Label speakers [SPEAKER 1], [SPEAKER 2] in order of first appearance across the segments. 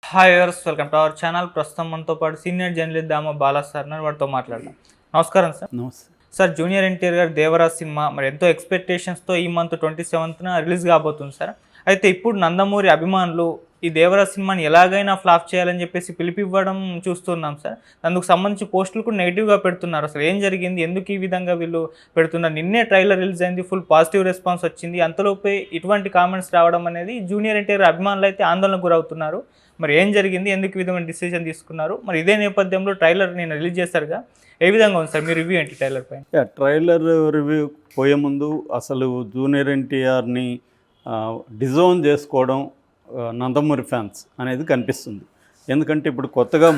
[SPEAKER 1] Hi viewers, welcome to our channel. ప్రస్తుతం మనతో పాటు సీనియర్ జర్నలిస్ట్ దామ బాలా సార్ ఉన్నారు. వాటితో మాట్లాడదాం. నమస్కారం సార్.
[SPEAKER 2] నమస్తే.
[SPEAKER 1] సార్, జూనియర్ ఎన్టీఆర్ గారి దేవరాజ్ సినిమా మరి ఎంతో ఎక్స్పెక్టేషన్స్తో ఈ మంత్ 27న రిలీజ్ కాబోతుంది సార్. అయితే ఇప్పుడు నందమూరి అభిమానులు ఈ దేవరాజ్ సినిమాని ఎలాగైనా ఫ్లాప్ చేయాలని చెప్పేసి పిలిపివ్వడం చూస్తున్నాం సార్. అందుకు సంబంధించి పోస్టులు కూడా నెగిటివ్గా పెడుతున్నారు. అసలు ఏం జరిగింది, ఎందుకు ఈ విధంగా వీళ్ళు పెడుతున్నారు? నిన్నే ట్రైలర్ రిలీజ్ అయింది, ఫుల్ పాజిటివ్ రెస్పాన్స్ వచ్చింది. అంతలోపే ఇటువంటి కామెంట్స్ రావడం అనేది జూనియర్ ఎన్టీఆర్ అభిమానులు అయితే ఆందోళనకు గురవుతున్నారు. మరి ఏం జరిగింది, ఎందుకు ఈ విధమైన డిసిజన్ తీసుకున్నారు? మరి ఇదే నేపథ్యంలో ట్రైలర్ నేను రిలీజ్ చేశారుగా, ఏ విధంగా ఉంది సార్ మీ రివ్యూ ఏంటి ట్రైలర్ పైన?
[SPEAKER 2] ట్రైలర్ రివ్యూ పోయే ముందు అసలు జూనియర్ ఎన్టీఆర్ని డిజోన్ చేసుకోవడం నందమూరి ఫ్యాన్స్ అనేది కనిపిస్తుంది. ఎందుకంటే ఇప్పుడు కొత్తగా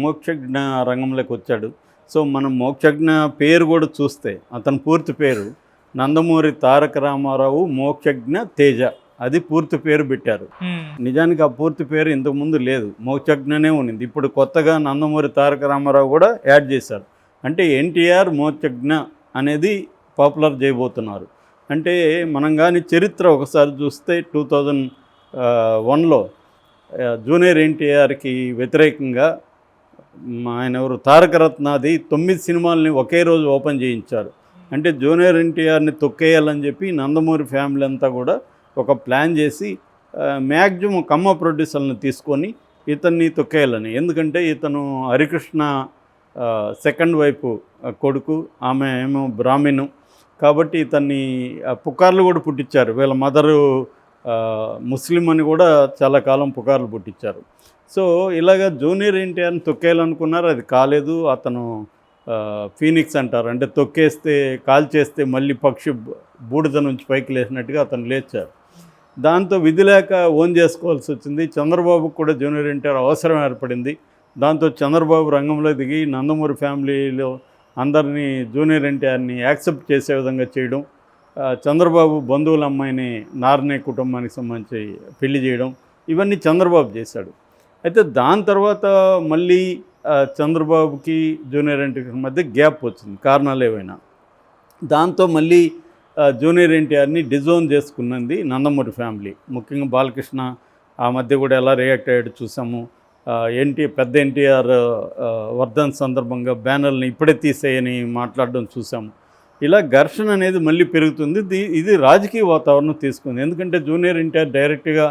[SPEAKER 2] మోక్షజ్ఞ రంగంలోకి వచ్చాడు. సో మనం మోక్షజ్ఞ పేరు కూడా చూస్తే అతని పూర్తి పేరు నందమూరి తారక రామారావు మోక్షజ్ఞ తేజ, అది పూర్తి పేరు పెట్టారు. నిజానికి ఆ పూర్తి పేరు ఇంతకుముందు లేదు, మోక్షజ్ఞనే ఉన్నింది. ఇప్పుడు కొత్తగా నందమూరి తారక రామారావు కూడా యాడ్ చేశారు. అంటే ఎన్టీఆర్ మోక్షజ్ఞ అనేది పాపులర్ చేయబోతున్నారు. అంటే మనం కానీ చరిత్ర ఒకసారి చూస్తే 2001లో జూనియర్ ఎన్టీఆర్కి వ్యతిరేకంగా ఆయన ఎవరు తారకరత్నాది 9 సినిమాలని ఒకే రోజు ఓపెన్ చేయించారు. అంటే జూనియర్ ఎన్టీఆర్ని తొక్కేయాలని చెప్పి నందమూరి ఫ్యామిలీ అంతా కూడా ఒక ప్లాన్ చేసి మ్యాక్సిమం కమ్మ ప్రొడ్యూసర్ని తీసుకొని ఇతన్ని తొక్కేయాలని. ఎందుకంటే ఇతను హరికృష్ణ సెకండ్ వైపు కొడుకు, ఆమె ఏమో బ్రాహ్మణు కాబట్టి ఇతన్ని పుకార్లు కూడా పుట్టించారు. వీళ్ళ మదరు ముస్లిం అని కూడా చాలా కాలం పుకార్లు పుట్టించారు. సో ఇలాగ జూనియర్ ఎన్టీఆర్ని తొక్కేయాలనుకున్నారు, అది కాలేదు. అతను ఫీనిక్స్ అంటారు, అంటే తొక్కేస్తే కాల్చేస్తే మళ్ళీ పక్షి బూడిద నుంచి పైకి లేచినట్టుగా అతను లేచారు. దాంతో విధి లేక ఓన్ చేసుకోవాల్సి వచ్చింది. చంద్రబాబుకు కూడా జూనియర్ ఎన్టీఆర్ అవసరం ఏర్పడింది. దాంతో చంద్రబాబు రంగంలో దిగి నందమూరి ఫ్యామిలీలో అందరినీ జూనియర్ ఎన్టీఆర్ని యాక్సెప్ట్ చేసే విధంగా చేయడం, చంద్రబాబు బంధువుల అమ్మాయిని నార్నే కుటుంబానికి సంబంధించి పెళ్లి చేయడం, ఇవన్నీ చంద్రబాబు చేశాడు. అయితే దాని తర్వాత మళ్ళీ చంద్రబాబుకి జూనియర్ ఎన్టీఆర్ మధ్య గ్యాప్ వచ్చింది, కారణాలు ఏవైనా. దాంతో మళ్ళీ జూనియర్ ఎన్టీఆర్ని డిజోన్ చేసుకున్నది నందమూరి ఫ్యామిలీ, ముఖ్యంగా బాలకృష్ణ ఆ మధ్య కూడా ఎలా రియాక్ట్ అయ్యాడు చూసాము. పెద్ద ఎన్టీఆర్ వర్ధన్ సందర్భంగా బ్యానర్ని ఇప్పుడే తీసేయని మాట్లాడడం చూసాము. ఇలా ఘర్షణ అనేది మళ్ళీ పెరుగుతుంది. ఇది రాజకీయ వాతావరణం తీసుకుంది. ఎందుకంటే జూనియర్ ఎన్టీఆర్ డైరెక్ట్గా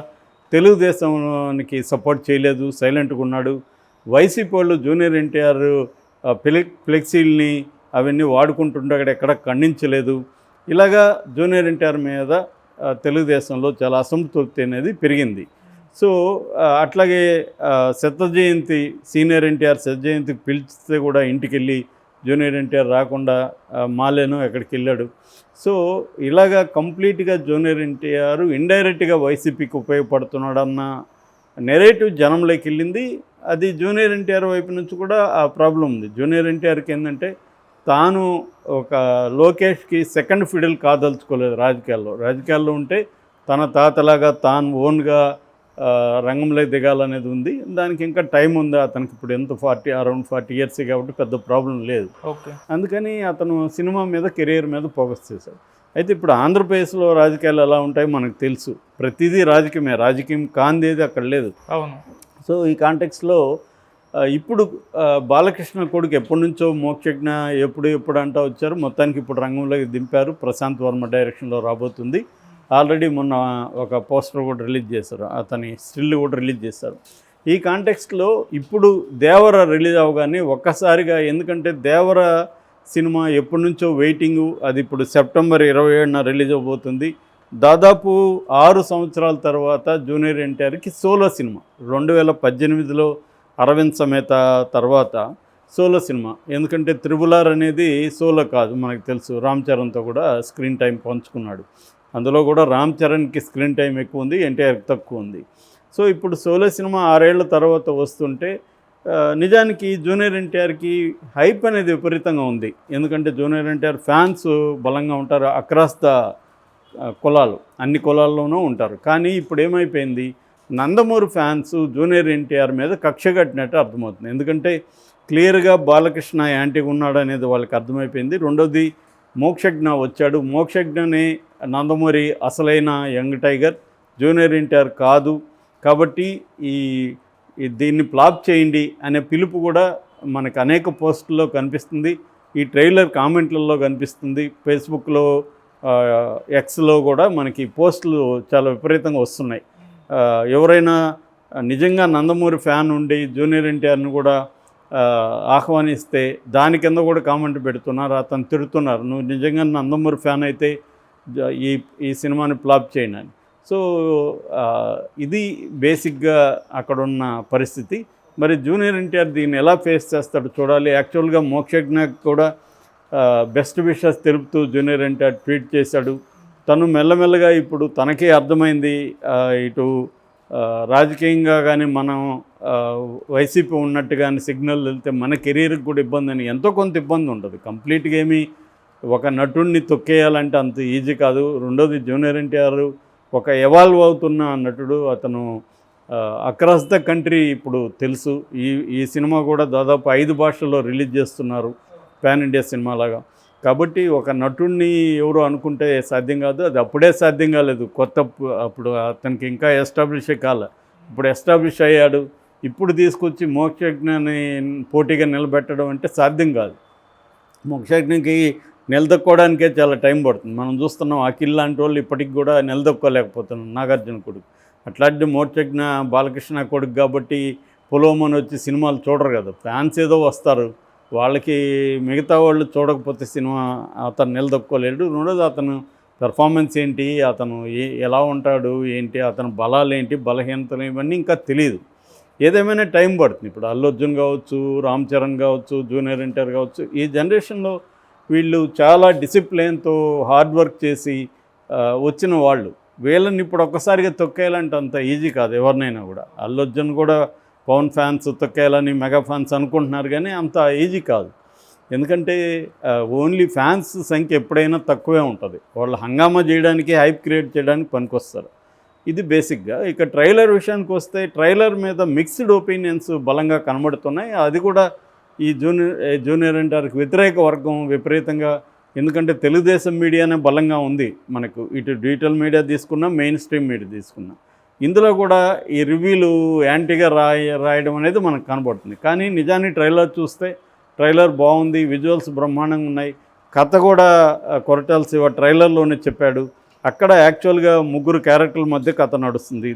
[SPEAKER 2] తెలుగుదేశానికి సపోర్ట్ చేయలేదు, సైలెంట్గా ఉన్నాడు. వైసీపీ వాళ్ళు జూనియర్ ఎన్టీఆర్ ఫ్లెక్సీల్ని అవన్నీ వాడుకుంటుంటే అక్కడ ఎక్కడ ఖండించలేదు. ఇలాగా జూనియర్ ఎన్టీఆర్ మీద తెలుగుదేశంలో చాలా అసంతృప్తి అనేది పెరిగింది. సో అట్లాగే శత జయంతి, సీనియర్ ఎన్టీఆర్ శత జయంతికి పిలిస్తే కూడా ఇంటికి వెళ్ళి జూనియర్ ఎన్టీఆర్ రాకుండా మాలేను ఎక్కడికి వెళ్ళాడు. సో ఇలాగా కంప్లీట్గా జూనియర్ ఎన్టీఆర్ ఇండైరెక్ట్గా వైసీపీకి ఉపయోగపడుతున్నాడన్న నెరేటివ్ జనంలోకి వెళ్ళింది. అది జూనియర్ ఎన్టీఆర్ వైపు నుంచి కూడా ఆ ప్రాబ్లం ఉంది. జూనియర్ ఎన్టీఆర్కి ఏంటంటే తాను ఒక లోకేష్కి సెకండ్ ఫిడిల్ కాదలుచుకోలేదు రాజకీయాల్లో ఉంటే తన తాతలాగా తాను ఓన్గా రంగంలోకి దిగాలనేది ఉంది. దానికి ఇంకా టైం ఉంది. అతనికి ఇప్పుడు ఎంత అరౌండ్ 40 ఇయర్స్ కాబట్టి పెద్ద ప్రాబ్లం లేదు. అందుకని అతను సినిమా మీద, కెరీర్ మీద ఫోకస్ చేశాడు. అయితే ఇప్పుడు ఆంధ్రప్రదేశ్లో రాజకీయాలు ఎలా ఉంటాయో మనకు తెలుసు. ప్రతిదీ రాజకీయమే, రాజకీయం కాందేది అక్కడ లేదు.
[SPEAKER 1] అవును.
[SPEAKER 2] సో ఈ కాంటెక్స్లో ఇప్పుడు బాలకృష్ణ కొడుకు ఎప్పటి నుంచో మోక్షజ్ఞ ఎప్పుడు అంటూ వచ్చారు. మొత్తానికి ఇప్పుడు రంగంలోకి దింపారు. ప్రశాంత్ వర్మ డైరెక్షన్లో రాబోతుంది. ఆల్రెడీ మొన్న ఒక పోస్టర్ కూడా రిలీజ్ చేశారు, అతని స్టిల్ కూడా రిలీజ్ చేశారు. ఈ కాంటెక్స్ట్లో ఇప్పుడు దేవర రిలీజ్ అవగానే ఒక్కసారిగా, ఎందుకంటే దేవర సినిమా ఎప్పటి నుంచో వెయిటింగు, అది ఇప్పుడు సెప్టెంబర్ 27న రిలీజ్ అవబోతుంది. దాదాపు 6 సంవత్సరాల తర్వాత జూనియర్ ఎన్టీఆర్కి సోలో సినిమా 2018లో అరవింద్ సమేత తర్వాత సోలో సినిమా. ఎందుకంటే త్రిబుల్ ఆర్ అనేది సోలో కాదు, మనకు తెలుసు. రామ్ చరణ్తో కూడా స్క్రీన్ టైం పంచుకున్నాడు. అందులో కూడా రామ్ చరణ్కి స్క్రీన్ టైం ఎక్కువ ఉంది, ఎన్టీఆర్కి తక్కువ ఉంది. సో ఇప్పుడు సోలో సినిమా 6 ఏళ్ల తర్వాత వస్తుంటే నిజానికి జూనియర్ ఎన్టీఆర్కి హైప్ అనేది విపరీతంగా ఉంది. ఎందుకంటే జూనియర్ ఎన్టీఆర్ ఫ్యాన్స్ బలంగా ఉంటారు, అక్రాస్ ద కులాలు, అన్ని కులాల్లోనూ ఉంటారు. కానీ ఇప్పుడు ఏమైపోయింది, నందమూరి ఫ్యాన్స్ జూనియర్ ఎన్టీఆర్ మీద కక్ష కట్టినట్టు అర్థమవుతుంది. ఎందుకంటే క్లియర్గా బాలకృష్ణ యాంటీగా ఉన్నాడు అనేది వాళ్ళకి అర్థమైపోయింది. రెండోది మోక్షజ్ఞ వచ్చాడు. మోక్షజ్ఞనే నందమూరి అసలైన యంగ్ టైగర్, జూనియర్ ఎన్టీఆర్ కాదు. కాబట్టి ఈ దీన్ని ఫ్లాప్ చేయండి అనే పిలుపు కూడా మనకు అనేక పోస్టుల్లో కనిపిస్తుంది. ఈ ట్రైలర్ కామెంట్లలో కనిపిస్తుంది. ఫేస్బుక్లో, ఎక్స్లో కూడా మనకి పోస్టులు చాలా విపరీతంగా వస్తున్నాయి. ఎవరైనా నిజంగా నందమూరి ఫ్యాన్ ఉండి జూనియర్ ఎన్టీఆర్ని కూడా ఆహ్వానిస్తే దాని కింద కూడా కామెంట్ పెడుతున్నారు, అతను తిడుతున్నారు, నువ్వు నిజంగా నందమూరి ఫ్యాన్ అయితే ఈ సినిమాని ఫ్లాప్ చేయండి అని. సో ఇది బేసిక్గా అక్కడున్న పరిస్థితి. మరి జూనియర్ ఎన్టీఆర్ దీన్ని ఎలా ఫేస్ చేస్తాడో చూడాలి. యాక్చువల్గా మోక్షజ్ఞకి కూడా బెస్ట్ విషెస్ తెలుపుతూ జూనియర్ ఎన్టీఆర్ ట్వీట్ చేశాడు. తను మెల్లమెల్లగా ఇప్పుడు తనకే అర్థమైంది, ఇటు రాజకీయంగా కానీ మనం వైసీపీ ఉన్నట్టు కానీ సిగ్నల్ వెళ్తే మన కెరీర్కి కూడా ఇబ్బంది అని. ఎంతో కొంత ఇబ్బంది ఉంటుంది. కంప్లీట్గా ఏమీ ఒక నటుడిని తొక్కేయాలంటే అంత ఈజీ కాదు. రెండోది జూనియర్ ఎన్టీఆర్ ఒక ఎవాల్వ్ అవుతున్న నటుడు. అతను అక్రాస్ ద కంట్రీ ఇప్పుడు తెలుసు. ఈ సినిమా కూడా దాదాపు 5 భాషల్లో రిలీజ్ చేస్తున్నారు, పాన్ ఇండియా సినిమా లాగా. కాబట్టి ఒక నటుడిని ఎవరు అనుకుంటే సాధ్యం కాదు. అది అప్పుడే సాధ్యం కాలేదు, అప్పుడు అతనికి ఇంకా ఎస్టాబ్లిష్ కాలే. ఇప్పుడు ఎస్టాబ్లిష్ అయ్యాడు. ఇప్పుడు తీసుకొచ్చి మోక్షజ్ఞని పోటీగా నిలబెట్టడం అంటే సాధ్యం కాదు. మోక్షజ్ఞకి నిలదొక్కోవడానికే చాలా టైం పడుతుంది. మనం చూస్తున్నాం అఖిల్ లాంటి వాళ్ళు ఇప్పటికి కూడా నిలదొక్కోలేకపోతున్నాం, నాగార్జున కొడుకు. అట్లాంటి మోక్షజ్ఞ బాలకృష్ణ కొడుకు కాబట్టి పొలోమని వచ్చి సినిమాలు చూడరు కదా, ఫ్యాన్స్ ఏదో వస్తారు, వాళ్ళకి మిగతా వాళ్ళు చూడకపోతే సినిమా అతను నిలదొక్కోలేడు. రెండోది అతను పెర్ఫార్మెన్స్ ఏంటి, అతను ఎలా ఉంటాడు ఏంటి, అతని బలాలు ఏంటి, బలహీనతలు ఇవన్నీ ఇంకా తెలియదు. ఏదేమైనా టైం పడుతుంది. ఇప్పుడు అల్లు అర్జున్ కావచ్చు, రామ్ చరణ్ కావచ్చు, జూనియర్ ఎన్టీఆర్ కావచ్చు, ఈ జనరేషన్లో వీళ్ళు చాలా డిసిప్లిన్తో హార్డ్ వర్క్ చేసి వచ్చిన వాళ్ళు. వీళ్ళని ఇప్పుడు ఒక్కసారిగా తొక్కేయాలంటే అంత ఈజీ కాదు ఎవరినైనా కూడా. అల్లు అర్జున్ కూడా పవన్ ఫ్యాన్స్ తొక్కేయాలని మెగా ఫ్యాన్స్ అనుకుంటున్నారు, కానీ అంత ఈజీ కాదు. ఎందుకంటే ఓన్లీ ఫ్యాన్స్ సంఖ్య ఎప్పుడైనా తక్కువే ఉంటుంది. వాళ్ళు హంగామా చేయడానికి, హైప్ క్రియేట్ చేయడానికి పనికొస్తారు. ఇది బేసిక్గా. ఇక ట్రైలర్ విషయానికి వస్తే ట్రైలర్ మీద మిక్స్డ్ ఒపీనియన్స్ బలంగా కనబడుతున్నాయి. అది కూడా ఈ జూనియర్ ఎన్టీఆర్కి వ్యతిరేక వర్గం విపరీతంగా, ఎందుకంటే తెలుగుదేశం మీడియానే బలంగా ఉంది మనకు. ఇటు డిజిటల్ మీడియా తీసుకున్నా, మెయిన్ స్ట్రీమ్ మీడియా తీసుకున్నా, ఇందులో కూడా ఈ రివ్యూలు యాంటీగా రాయడం అనేది మనకు కనబడుతుంది. కానీ నిజానికి ట్రైలర్ చూస్తే ట్రైలర్ బాగుంది, విజువల్స్ బ్రహ్మాండంగా ఉన్నాయి. కథ కూడా కొరటాల శివ ట్రైలర్లోనే చెప్పాడు. అక్కడ యాక్చువల్గా 3 క్యారెక్టర్ల మధ్య కథ నడుస్తుంది.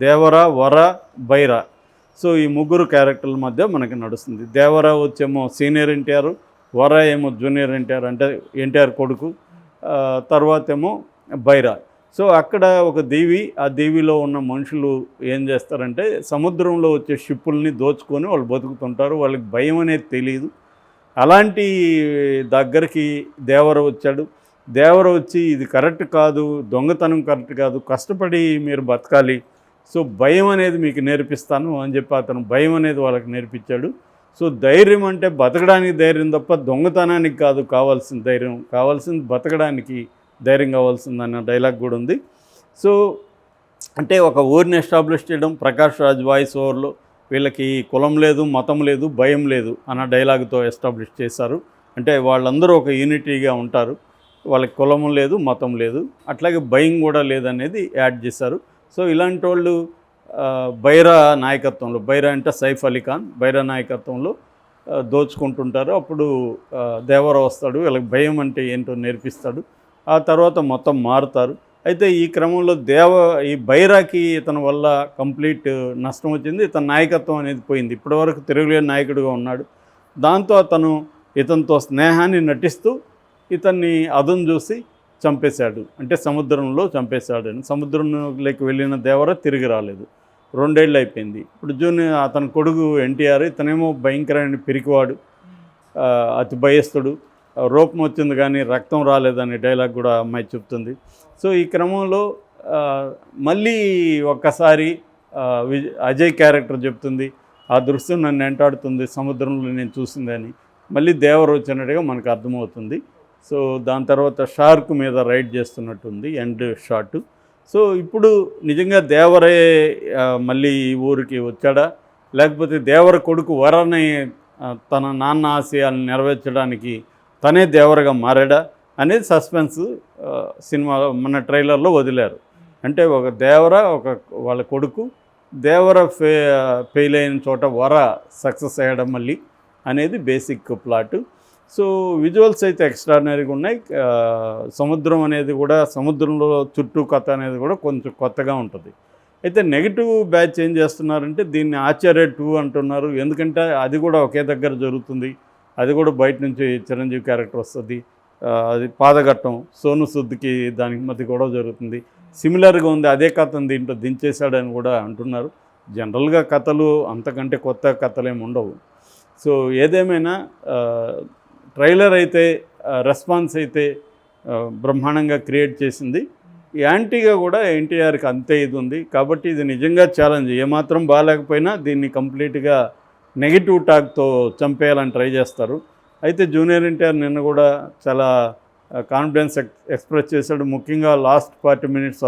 [SPEAKER 2] దేవర, వర, బైర. సో ఈ 3 క్యారెక్టర్ల మధ్య మనకి నడుస్తుంది. దేవర వచ్చేమో సీనియర్ ఎన్టీఆర్, వర ఏమో జూనియర్ ఎన్టీఆర్ అంటే ఎన్టీఆర్ కొడుకు, తర్వాత ఏమో బైరా. సో అక్కడ ఒక దీవి, ఆ దీవిలో ఉన్న మనుషులు ఏం చేస్తారంటే సముద్రంలో వచ్చే షిప్పుల్ని దోచుకొని వాళ్ళు బతుకుతుంటారు. వాళ్ళకి భయం అనేది తెలియదు. అలాంటి దగ్గరికి దేవర వచ్చాడు. దేవర వచ్చి ఇది కరెక్ట్ కాదు, దొంగతనం కరెక్ట్ కాదు, కష్టపడి మీరు బతకాలి, సో భయం అనేది మీకు నేర్పిస్తాను అని చెప్పి అతను భయం అనేది వాళ్ళకి నేర్పించాడు. సో ధైర్యం అంటే బతకడానికి ధైర్యం తప్ప దొంగతనానికి కాదు కావాల్సిన ధైర్యం, కావాల్సింది బతకడానికి ధైర్యం కావాల్సిందన్న డైలాగ్ కూడా ఉంది. సో అంటే ఒక ఊరిని ఎస్టాబ్లిష్ చేయడం, ప్రకాష్ రాజ్ వాయిస్ ఓవర్లో వీళ్ళకి కులం లేదు, మతం లేదు, భయం లేదు అన్న డైలాగ్తో ఎస్టాబ్లిష్ చేశారు. అంటే వాళ్ళందరూ ఒక యూనిటీగా ఉంటారు, వాళ్ళకి కులం లేదు, మతం లేదు, అట్లాగే భయం కూడా లేదనేది యాడ్ చేశారు. సో ఇలాంటి వాళ్ళు బైరా నాయకత్వంలో, బైరా అంటే సైఫ్ అలీ ఖాన్, బైరా నాయకత్వంలో దోచుకుంటుంటారు. అప్పుడు దేవర వస్తాడు, వీళ్ళకి భయం అంటే ఏంటో నేర్పిస్తాడు. ఆ తర్వాత మొత్తం మారుతారు. అయితే ఈ క్రమంలో ఈ బైరాకి ఇతని వల్ల కంప్లీట్ నష్టం వచ్చింది. ఇతని నాయకత్వం అనేది పోయింది. ఇప్పటివరకు తిరుగులేని నాయకుడిగా ఉన్నాడు. దాంతో అతను ఇతనితో స్నేహాన్ని నటిస్తూ ఇతన్ని అదును చూసి చంపేశాడు. అంటే సముద్రంలో చంపేశాడని. సముద్రంలోకి వెళ్ళిన దేవర తిరిగి రాలేదు. 2 ఏళ్ళు అయిపోయింది. ఇప్పుడు అతని కొడుకు ఎన్టీఆర్, ఇతనేమో భయంకరమైన పిరికివాడు, అతి భయస్తుడు, రూపం వచ్చింది కానీ రక్తం రాలేదనే డైలాగ్ కూడా అమ్మాయి చెప్తుంది. సో ఈ క్రమంలో మళ్ళీ ఒక్కసారి అజయ్ క్యారెక్టర్ చెప్తుంది, ఆ దృశ్యం నన్ను వెంటాడుతుంది, సముద్రంలో నేను చూసిందని. మళ్ళీ దేవర వచ్చినట్టుగా మనకు అర్థమవుతుంది. సో దాని తర్వాత షార్క్ మీద రైడ్ చేస్తున్నట్టుంది ఎండ్ షాట్. సో ఇప్పుడు నిజంగా దేవరే మళ్ళీ ఈ ఊరికి వచ్చాడా, లేకపోతే దేవర కొడుకు వరని తన నాన్న ఆశయాలను నెరవేర్చడానికి తనే దేవరగా మారాడా అనేది సస్పెన్స్ సినిమా మన ట్రైలర్లో వదిలారు. అంటే ఒక దేవర, వాళ్ళ కొడుకు దేవర ఫెయిల్ అయిన చోట వర సక్సెస్ అయ్యడం మళ్ళీ అనేది బేసిక్ ప్లాట్. సో విజువల్స్ అయితే ఎక్స్ట్రాడినరీగా ఉన్నాయి. సముద్రం అనేది కూడా, సముద్రంలో చుట్టూ కథ అనేది కూడా కొంచెం కొత్తగా ఉంటుంది. అయితే నెగిటివ్ బ్యాచ్ ఏం చేస్తున్నారంటే దీన్ని ఆచార్య 2 అంటున్నారు. ఎందుకంటే అది కూడా ఒకే దగ్గర జరుగుతుంది, అది కూడా బయట నుంచి చిరంజీవి క్యారెక్టర్ వస్తుంది, అది పాదఘట్టం, సోను సూద్కి దానికి మధ్య గొడవ జరుగుతుంది, సిమిలర్గా ఉంది, అదే కథను దీంట్లో దించేశాడని కూడా అంటున్నారు. జనరల్గా కథలు అంతకంటే కొత్త కథలేమి ఉండవు. సో ఏదేమైనా ట్రైలర్ అయితే రెస్పాన్స్ అయితే బ్రహ్మాండంగా క్రియేట్ చేసింది. యాంటీగా కూడా ఎన్టీఆర్కి అంతే ఇది ఉంది. కాబట్టి ఇది నిజంగా ఛాలెంజ్. ఏమాత్రం బాగాలేకపోయినా దీన్ని కంప్లీట్గా నెగిటివ్ టాక్తో చంపేయాలని ట్రై చేస్తారు. అయితే జూనియర్ ఎన్టీఆర్ నిన్న కూడా చాలా కాన్ఫిడెన్స్ ఎక్స్ప్రెస్ చేశాడు. ముఖ్యంగా లాస్ట్ 40 minutes